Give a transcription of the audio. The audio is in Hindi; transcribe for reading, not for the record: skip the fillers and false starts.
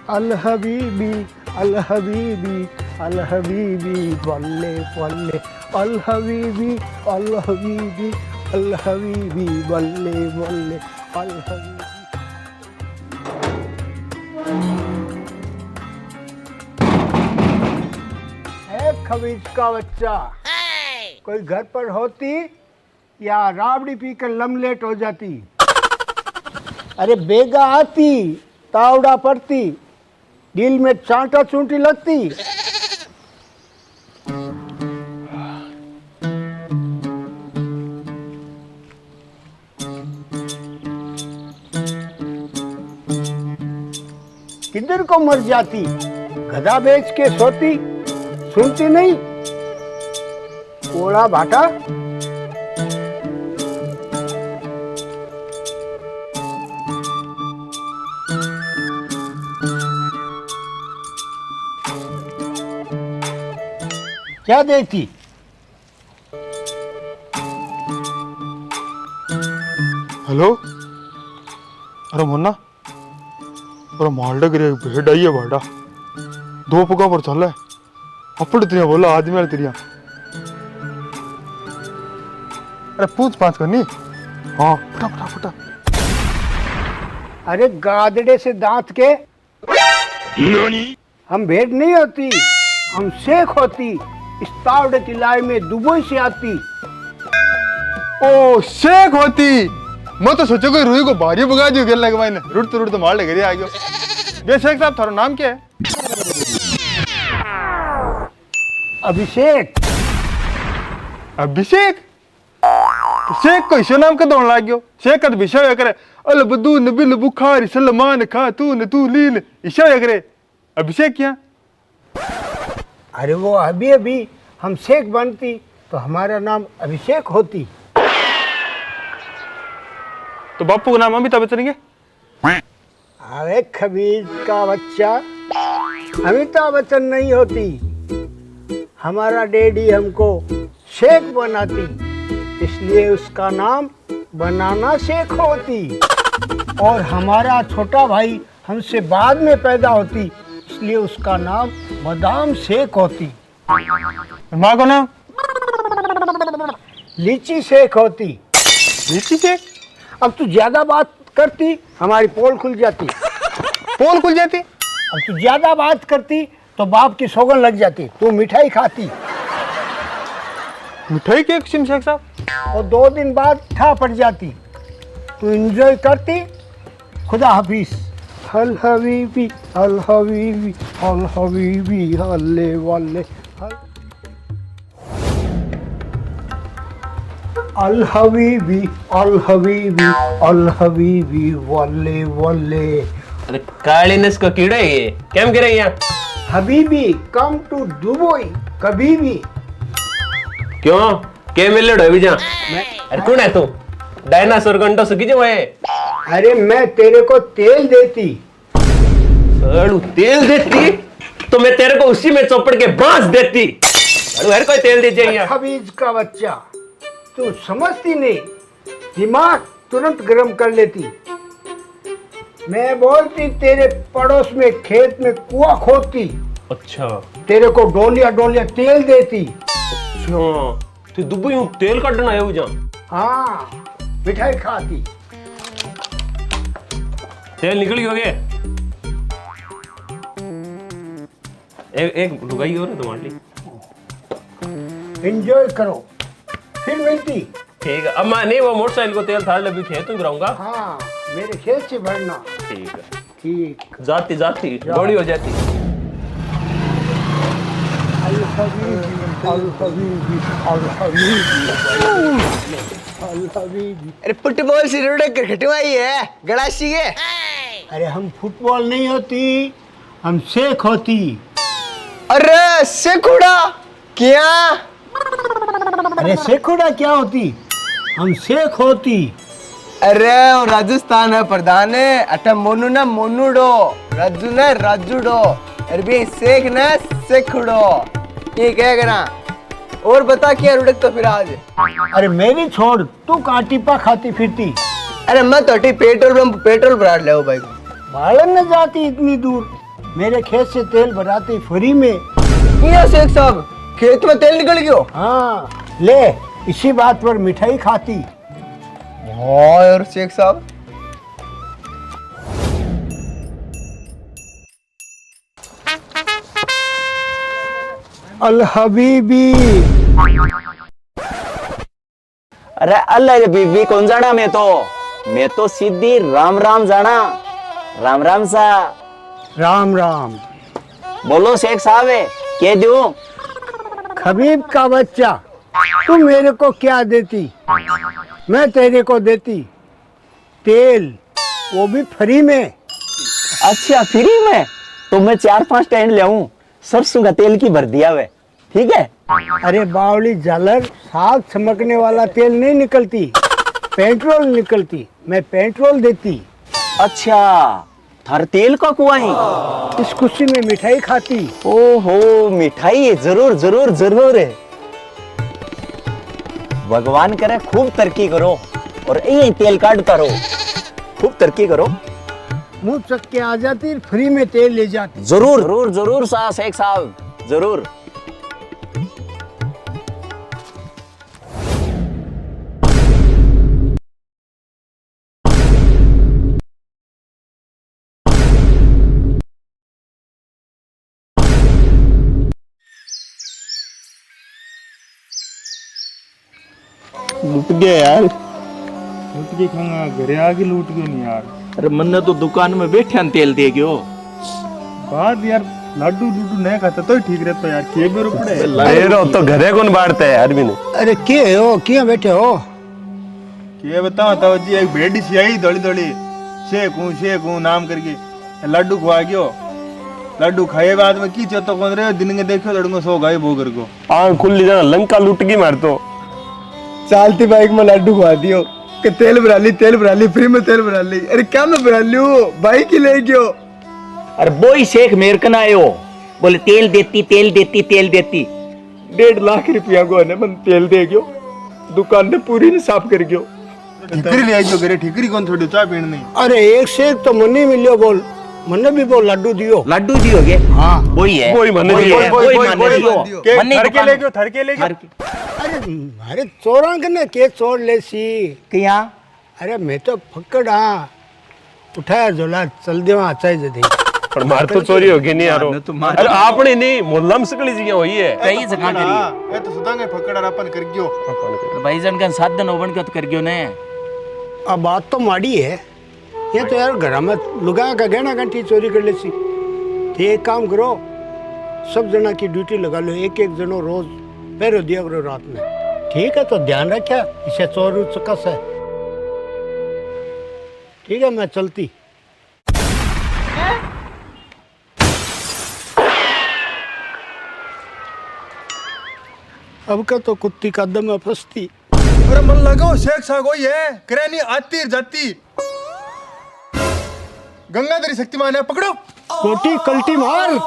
अल हबीबी अल हबीबी अल हबीबी बल्ले बल्ले अल हबीबी अल हबीबी अल हबीबी बल्ले बल्ले अल हबीबी। खबीज का बच्चा, कोई घर पर होती या राबड़ी पीकर लमलेट हो जाती। अरे बेगा आती, तावड़ा पड़ती, दिल में चांटा चूंटी लगती। किधर को मर जाती, गधा बेच के सोती, सुनती नहीं कोड़ा भाटा। क्या देखती? हेलो, अरे मुन्ना, अरे मालडा गिरे भेड़ आई है भाड़ा, दो पगा पर चल है, अपड़ तेरिया बोला आदमी वाले तेरिया। अरे पूछ पाछ करनी, हाँ फटा फटा फटा। अरे गादड़े से दांत के, हम भेड़ नहीं होती, हम शेख होती, इस तावड़े की लाई में दुबई से आती। ओ शेख होती, मैं तो सोचा कोई रूही को भारी भगा दियो गेल लगे मैंने, रुट तो मार लगे आ गयो। ये शेख साहब थारा नाम क्या है? अभिषेक। अभिषेक? शेख को इसे नाम का दौड़ लाग गयो, शेख का विषय करे अल बदू नबिल बुखारी सलमान खा तू न तू लील इशा करे। अभिषेक क्या? अरे वो अभी अभी हम शेख बनती तो हमारा नाम अभिषेक होती। तो बापू का नाम अमिताभ बच्चन के? अरे खबीज का बच्चा, अमिताभ बच्चन नहीं होती, हमारा डैडी हमको शेख बनाती, इसलिए उसका नाम बनाना शेख होती। और हमारा छोटा भाई हमसे बाद में पैदा होती, इसलिए उसका नाम बादाम शेख होती। माँ का नाम? लीची शेख होती। लीची शेख? अब तू ज्यादा बात करती, हमारी पोल खुल जाती। पोल खुल जाती? अब तू ज्यादा बात करती तो बाप की सौगन लग जाती, तू मिठाई खाती। मिठाई के किस्म शेख साहब? और 2 दिन बाद ठा पड़ जाती, तू एंजॉय करती। खुदा हाफिज। अल हबीबी अल हबीबी अल हबीबी हल्ले वल्ले अल हबीबी अल हबीबी अल हबीबी वल्ले वल्ले। अरे कालीनेस को कीड़े ये केम गिरे यहाँ? हबीबी कम टू दुबई कभी भी। क्यों के मिले डो जा? अरे कौन है तू? डायनासोर घंटों से किजे हुए? अरे मैं तेरे को तेल देती। अड़ू तेल देती तो मैं तेरे को उसी में चौपड़ के बांस देती। अड़ू हर कोई तेल दीजिए यहाँ। हबीज का बच्चा, तू समझती नहीं, दिमाग तुरंत गर्म कर लेती। मैं बोलती तेरे पड़ोस में खेत में कुआं खोदती। अच्छा, तेरे को डोलिया डोलिया तेल देती। अच्छा तू दुबई में तेल काटना है जा? हाँ, मिठाई खाती। तेल निकल गया क्या? एक लुगाई और तुम्हारे लिए। एंजॉय करो, फिर मिलती। ठीक है, अब मैं नहीं वो मोटरसाइकिल को तेल थाल लगी खेत में गिराऊंगा। हाँ, मेरे खेत से भरना। ठीक है, ठीक। जाती जाती बड़ी हो जाती। अल हबीबी अल हबीबी अल हबीबी अल हबीबी। अरे फुटबॉल से रोड क्रिकेट आई है गड़ासी के। अरे हम फुटबॉल नहीं होती, हम शेख होती। अरे शेखुड़ा क्या? अरे शेखुड़ा क्या होती, हम शेख होती। अरे वो राजस्थान है प्रधान है, अटा मोनू ना मोनूडो, राजू ना राजूडो, अरे भी शेख ना शेखुड़ो। ये क्या करना? और बता क्या रुड़क तो फिर आज। अरे मेरी छोड़, तू काटीपा खाती फिरती। अरे मैं तो पेट्रोल भरा ले भाई। बालन न जाती इतनी दूर, मेरे खेत से तेल भराती फ्री में। ये शेख साहब खेत में तेल निकल गयो। हाँ ले, इसी बात पर मिठाई खाती। हाँ यार शेख साहब। अल हबीबी। अरे अल्लाह रे बीबी कौन जाना? मैं तो सीधी राम राम जाना। राम राम सा। राम राम। बोलो शेख साहब है कह दूं? खबीब का बच्चा, तू मेरे को क्या देती, मैं तेरे को देती तेल, वो भी फ्री में। अच्छा फ्री में? तो मैं 4-5 टैंड ले आऊं सरसों का तेल की भर दिया वे, ठीक है? अरे बावली जालर, साग चमकने वाला तेल नहीं निकलती, पेट्रोल निकलती, मैं पेट्रोल देती। अच्छा थार तेल का कुआं ही। इस खुशी में मिठाई खाती। ओहो मिठाई, जरूर जरूर जरूर। भगवान करे खूब तरक्की करो और यही तेल काटता रहो, खूब तरक्की करो। मुंह चक के आ जाती, फ्री में तेल ले जाती। जरूर जरूर जरूर सा शेख साहब जरूर। लूट गया यार, लूट के खाऊंगा, घरे आके लूट गयो नहीं यार। अरे मन्ने तो दुकान में बैठे तेल दे गयो। बात यार लड्डू लूडू नहीं खाता तो ही ठीक रहता यार। के बेरो पड़े लो तो घरे कौन बांटता है आदमी ने? अरे के हो, क्यों बैठे हो? के बताओ ताऊ जी, एक भेड़ी सी आई दौड़ी दौड़ी, शेख हूँ नाम करके लड्डू खुआ गयो। लड्डू खाए बाद में की चेतो कौन रहे दिन के देखो लड़को सो गए भोगर को। आंख खुली जाना, लंका लूट की मार तो। चालती बाइक में लड्डू खुआ दियो कि तेल भरा ली फ्री में तेल भरा ली। अरे क्या मैं भरा लू, बाइक ही ले गयो। अरे बोई शेख मेरे कन आयो, बोले तेल देती 1.5 लाख रुपया को ने मन तेल दे गयो, दुकान ने पूरी ने साफ कर गयो। ठिकरी ले आइयो घरे, ठिकरी कौन थोड़ी चाय पीण नहीं। अरे एक से एक तो मन्ने मिलियो, बोल मन्ने भी बोल लड्डू दियो। लड्डू दियोगे? हाँ वही है, वही मन्ने वही दियो। है, वही मन्ने दियो। के मन्ने थरके दुकान- ले गयो, थरके ले गयो। अरे मारे चोरा ने के चोर ले सी। किया? अरे मैं तो फक्कड़ हाँ, उठाया झोला चल दे वहाँ चाहिए जदी। पर मार तो चोरी हो गई नहीं यारो। अरे आपने नहीं मोहल्ला में सकली जगह हुई है। कई जगह करी ए तो सुदांगे फकड़ अपन कर गयो। भाईजान का साधन ओबन का तो कर गयो ने। अब बात तो माड़ी है, ये तो यार घर में लुगा का गहना घंटी चोरी कर ले सी। तो एक काम करो, सब जना की ड्यूटी लगा लो, एक एक जनो रोज पैरो दिया करो रात में, ठीक है? तो ध्यान रखा, इसे चोर चकस है, ठीक है? मैं चलती। अब का तो कुत्ती का दम है फंसती। अरे मन लगाओ शेख साहब वही है, करैनी आती जाती गंगाधरी शक्तिमान है, पकड़ो। कोटी कल्टी मार।